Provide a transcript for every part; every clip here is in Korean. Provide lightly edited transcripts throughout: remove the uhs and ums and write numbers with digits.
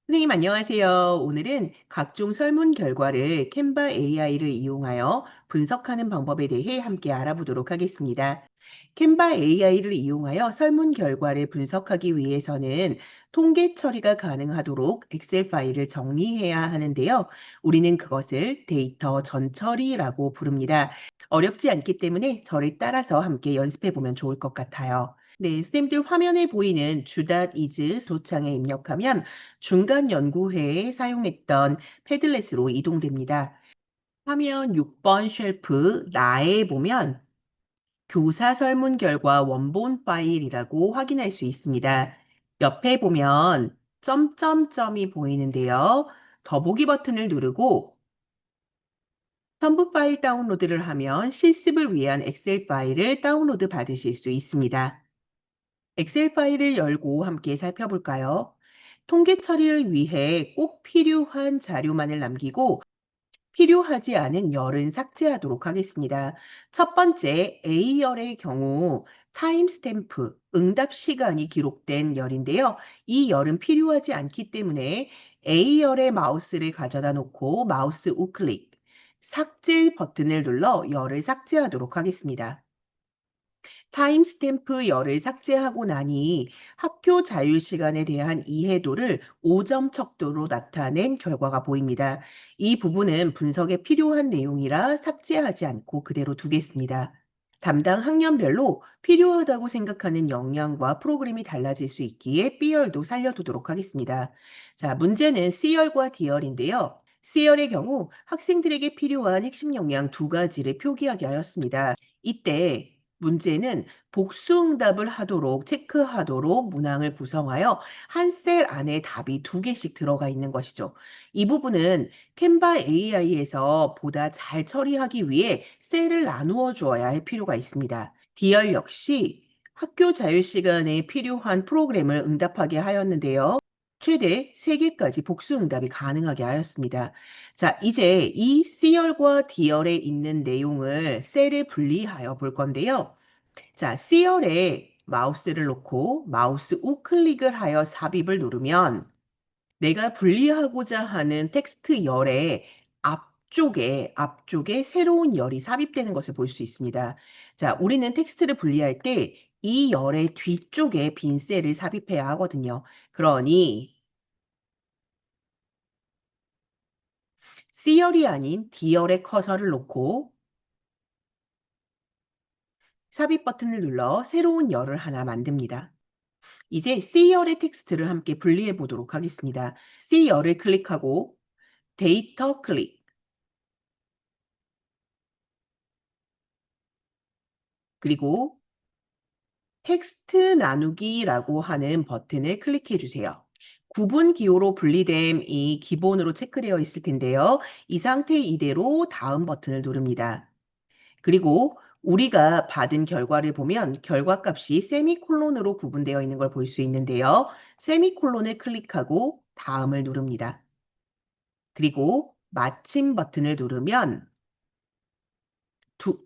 선생님 안녕하세요. 오늘은 각종 설문 결과를 캔바 AI를 이용하여 분석하는 방법에 대해 함께 알아보도록 하겠습니다. 캔바 AI를 이용하여 설문 결과를 분석하기 위해서는 통계 처리가 가능하도록 엑셀 파일을 정리해야 하는데요. 우리는 그것을 데이터 전처리라고 부릅니다. 어렵지 않기 때문에 저를 따라서 함께 연습해 보면 좋을 것 같아요. 네, 쌤들 화면에 보이는 주닷 이즈 소창에 입력하면 중간 연구회에 사용했던 패들렛으로 이동됩니다. 화면 6번 쉘프 나에 보면 교사 설문 결과 원본 파일이라고 확인할 수 있습니다. 옆에 보면 점점점이 보이는데요. 더보기 버튼을 누르고 첨부 파일 다운로드를 하면 실습을 위한 엑셀 파일을 다운로드 받으실 수 있습니다. 엑셀 파일을 열고 함께 살펴볼까요? 통계 처리를 위해 꼭 필요한 자료만을 남기고 필요하지 않은 열은 삭제하도록 하겠습니다. 첫 번째 A열의 경우 타임스탬프, 응답 시간이 기록된 열인데요. 이 열은 필요하지 않기 때문에 A열의 마우스를 가져다 놓고 마우스 우클릭, 삭제 버튼을 눌러 열을 삭제하도록 하겠습니다. 타임스탬프 열을 삭제하고 나니 학교 자유시간에 대한 이해도를 5점 척도로 나타낸 결과가 보입니다. 이 부분은 분석에 필요한 내용이라 삭제하지 않고 그대로 두겠습니다. 담당 학년별로 필요하다고 생각하는 역량과 프로그램이 달라질 수 있기에 B열도 살려두도록 하겠습니다. 자, 문제는 C열과 D열인데요. C열의 경우 학생들에게 필요한 핵심 역량 두 가지를 표기하게 하였습니다. 이때 문제는 복수응답을 하도록 체크하도록 문항을 구성하여 한 셀 안에 답이 두 개씩 들어가 있는 것이죠. 이 부분은 캔바 AI에서 보다 잘 처리하기 위해 셀을 나누어 주어야 할 필요가 있습니다. D열 역시 학교 자유시간에 필요한 프로그램을 응답하게 하였는데요. 최대 3개까지 복수응답이 가능하게 하였습니다. 자, 이제 이 C열과 D열에 있는 내용을 셀을 분리하여 볼 건데요. 자, C열에 마우스를 놓고 마우스 우클릭을 하여 삽입을 누르면 내가 분리하고자 하는 텍스트 열의 앞쪽에 새로운 열이 삽입되는 것을 볼 수 있습니다. 자, 우리는 텍스트를 분리할 때 이 열의 뒤쪽에 빈 셀을 삽입해야 하거든요. 그러니 C열이 아닌 D열에 커서를 놓고 삽입 버튼을 눌러 새로운 열을 하나 만듭니다. 이제 C열의 텍스트를 함께 분리해 보도록 하겠습니다. C열을 클릭하고 데이터 클릭, 그리고 텍스트 나누기라고 하는 버튼을 클릭해 주세요. 구분 기호로 분리됨 이 기본으로 체크되어 있을 텐데요. 이 상태 이대로 다음 버튼을 누릅니다. 그리고 우리가 받은 결과를 보면 결과값이 세미콜론으로 구분되어 있는 걸 볼 수 있는데요. 세미콜론을 클릭하고 다음을 누릅니다. 그리고 마침 버튼을 누르면 두,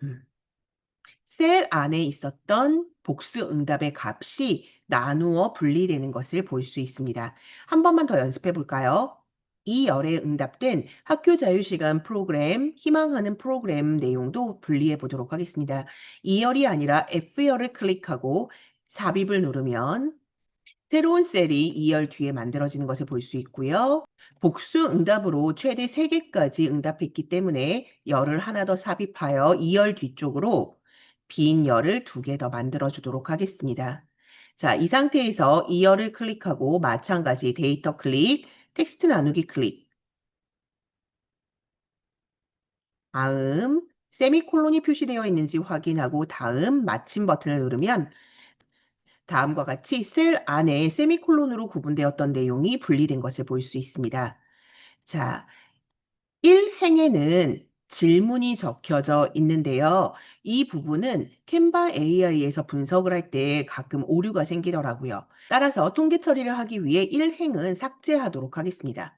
셀 안에 있었던 복수 응답의 값이 나누어 분리되는 것을 볼 수 있습니다. 한 번만 더 연습해 볼까요? 이 열에 응답된 학교 자유시간 프로그램, 희망하는 프로그램 내용도 분리해 보도록 하겠습니다. 이 열이 아니라 F열을 클릭하고 삽입을 누르면 새로운 셀이 2열 뒤에 만들어지는 것을 볼 수 있고요. 복수 응답으로 최대 3개까지 응답했기 때문에 열을 하나 더 삽입하여 2열 뒤쪽으로 빈 열을 2개 더 만들어 주도록 하겠습니다. 자, 이 상태에서 2열을 클릭하고 마찬가지 데이터 클릭, 텍스트 나누기 클릭, 다음 세미콜론이 표시되어 있는지 확인하고 다음 마침 버튼을 누르면 다음과 같이 셀 안에 세미콜론으로 구분되었던 내용이 분리된 것을 볼 수 있습니다. 자, 1행에는 질문이 적혀져 있는데요. 이 부분은 캔바 AI에서 분석을 할 때 가끔 오류가 생기더라고요. 따라서 통계 처리를 하기 위해 1행은 삭제하도록 하겠습니다.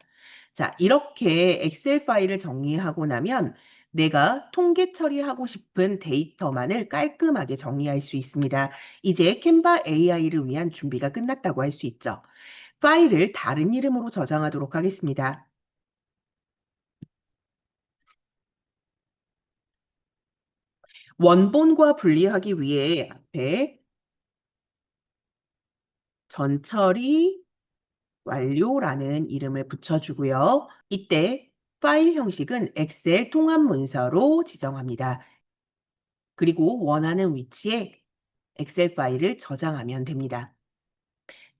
자, 이렇게 엑셀 파일을 정리하고 나면 내가 통계 처리하고 싶은 데이터만을 깔끔하게 정리할 수 있습니다. 이제 캔바 AI를 위한 준비가 끝났다고 할 수 있죠. 파일을 다른 이름으로 저장하도록 하겠습니다. 원본과 분리하기 위해 앞에 전처리 완료라는 이름을 붙여주고요. 이때 파일 형식은 엑셀 통합 문서로 지정합니다. 그리고 원하는 위치에 엑셀 파일을 저장하면 됩니다.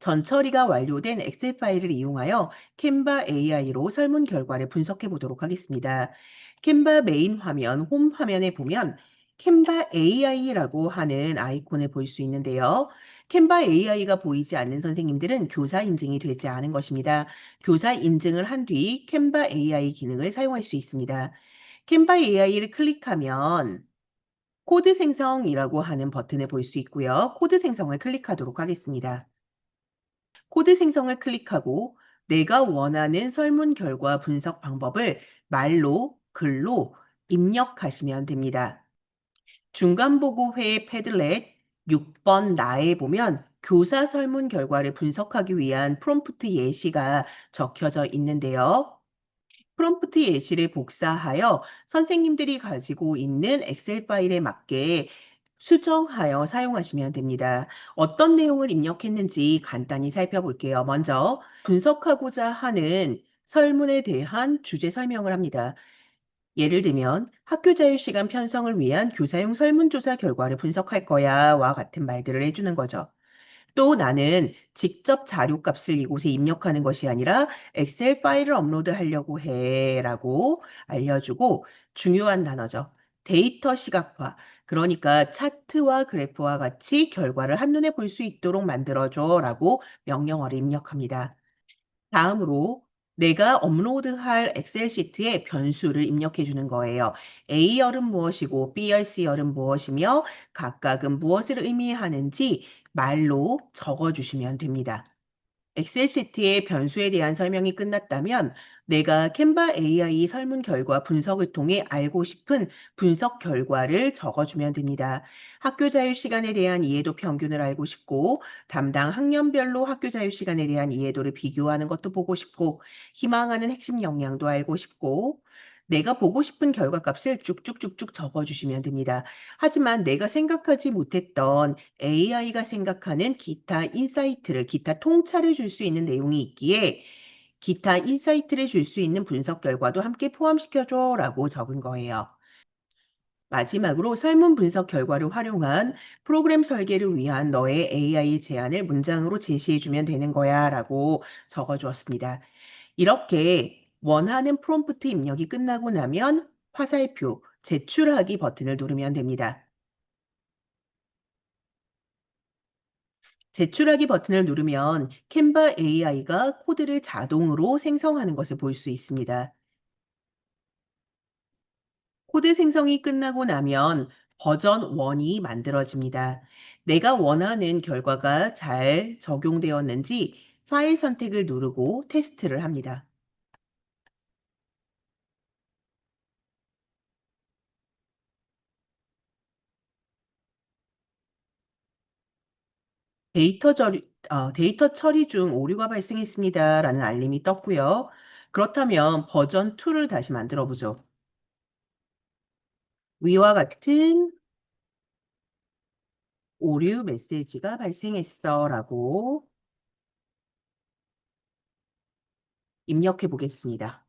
전처리가 완료된 엑셀 파일을 이용하여 캔바 AI로 설문 결과를 분석해 보도록 하겠습니다. 캔바 메인 화면, 홈 화면에 보면 캔바 AI라고 하는 아이콘을 볼 수 있는데요. 캔바 AI가 보이지 않는 선생님들은 교사 인증이 되지 않은 것입니다. 교사 인증을 한 뒤 캔바 AI 기능을 사용할 수 있습니다. 캔바 AI를 클릭하면 코드 생성이라고 하는 버튼을 볼 수 있고요. 코드 생성을 클릭하도록 하겠습니다. 코드 생성을 클릭하고 내가 원하는 설문 결과 분석 방법을 말로, 글로 입력하시면 됩니다. 중간보고회 패들렛 6번 나에 보면 교사 설문 결과를 분석하기 위한 프롬프트 예시가 적혀져 있는데요. 프롬프트 예시를 복사하여 선생님들이 가지고 있는 엑셀 파일에 맞게 수정하여 사용하시면 됩니다. 어떤 내용을 입력했는지 간단히 살펴볼게요. 먼저 분석하고자 하는 설문에 대한 주제 설명을 합니다. 예를 들면 학교 자유시간 편성을 위한 교사용 설문조사 결과를 분석할 거야와 같은 말들을 해주는 거죠. 또 나는 직접 자료값을 이곳에 입력하는 것이 아니라 엑셀 파일을 업로드하려고 해라고 알려주고 중요한 단어죠. 데이터 시각화. 그러니까 차트와 그래프와 같이 결과를 한눈에 볼 수 있도록 만들어줘라고 명령어를 입력합니다. 다음으로 내가 업로드할 엑셀 시트에 변수를 입력해 주는 거예요. A열은 무엇이고 B열은 무엇이며 각각은 무엇을 의미하는지 말로 적어 주시면 됩니다. 엑셀 시트의 변수에 대한 설명이 끝났다면 내가 캔바 AI 설문 결과 분석을 통해 알고 싶은 분석 결과를 적어주면 됩니다. 학교 자유 시간에 대한 이해도 평균을 알고 싶고 담당 학년별로 학교 자유 시간에 대한 이해도를 비교하는 것도 보고 싶고 희망하는 핵심 역량도 알고 싶고 내가 보고 싶은 결과값을 쭉쭉쭉쭉 적어주시면 됩니다. 하지만 내가 생각하지 못했던 AI가 생각하는 기타 인사이트를, 기타 통찰을 줄 수 있는 내용이 있기에 기타 인사이트를 줄 수 있는 분석 결과도 함께 포함시켜줘 라고 적은 거예요. 마지막으로 설문 분석 결과를 활용한 프로그램 설계를 위한 너의 AI 제안을 문장으로 제시해주면 되는 거야 라고 적어주었습니다. 이렇게 원하는 프롬프트 입력이 끝나고 나면 화살표, 제출하기 버튼을 누르면 됩니다. 제출하기 버튼을 누르면 캔바 AI가 코드를 자동으로 생성하는 것을 볼 수 있습니다. 코드 생성이 끝나고 나면 버전 1이 만들어집니다. 내가 원하는 결과가 잘 적용되었는지 파일 선택을 누르고 테스트를 합니다. 데이터 처리 중 오류가 발생했습니다라는 알림이 떴고요. 그렇다면 버전 2를 다시 만들어 보죠. 위와 같은 오류 메시지가 발생했어라고 입력해 보겠습니다.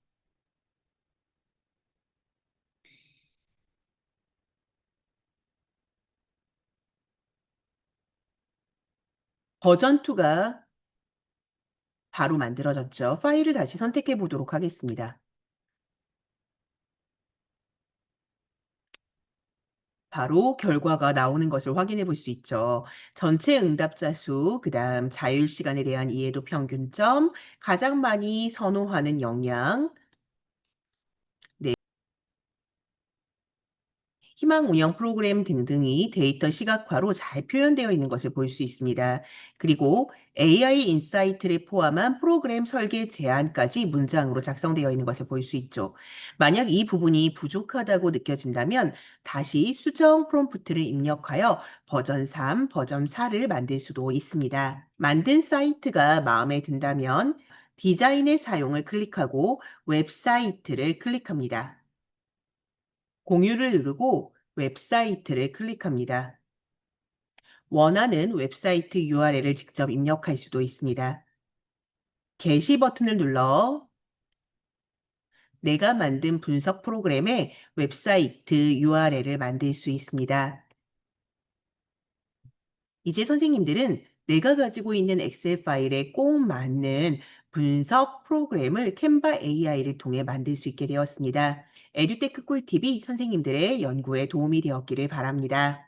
버전 2가 바로 만들어졌죠. 파일을 다시 선택해 보도록 하겠습니다. 바로 결과가 나오는 것을 확인해 볼 수 있죠. 전체 응답자 수, 그다음 자율 시간에 대한 이해도 평균점, 가장 많이 선호하는 역량, 네, 희망 운영 프로그램 등등이 데이터 시각화로 잘 표현되어 있는 것을 볼 수 있습니다. 그리고 AI 인사이트를 포함한 프로그램 설계 제안까지 문장으로 작성되어 있는 것을 볼 수 있죠. 만약 이 부분이 부족하다고 느껴진다면 다시 수정 프롬프트를 입력하여 버전 3, 버전 4를 만들 수도 있습니다. 만든 사이트가 마음에 든다면 디자인의 사용을 클릭하고 웹사이트를 클릭합니다. 공유를 누르고 웹사이트를 클릭합니다. 원하는 웹사이트 URL을 직접 입력할 수도 있습니다. 게시 버튼을 눌러 내가 만든 분석 프로그램의 웹사이트 URL을 만들 수 있습니다. 이제 선생님들은 내가 가지고 있는 엑셀 파일에 꼭 맞는 분석 프로그램을 캔바 AI를 통해 만들 수 있게 되었습니다. 에듀테크 꿀팁이 선생님들의 연구에 도움이 되었기를 바랍니다.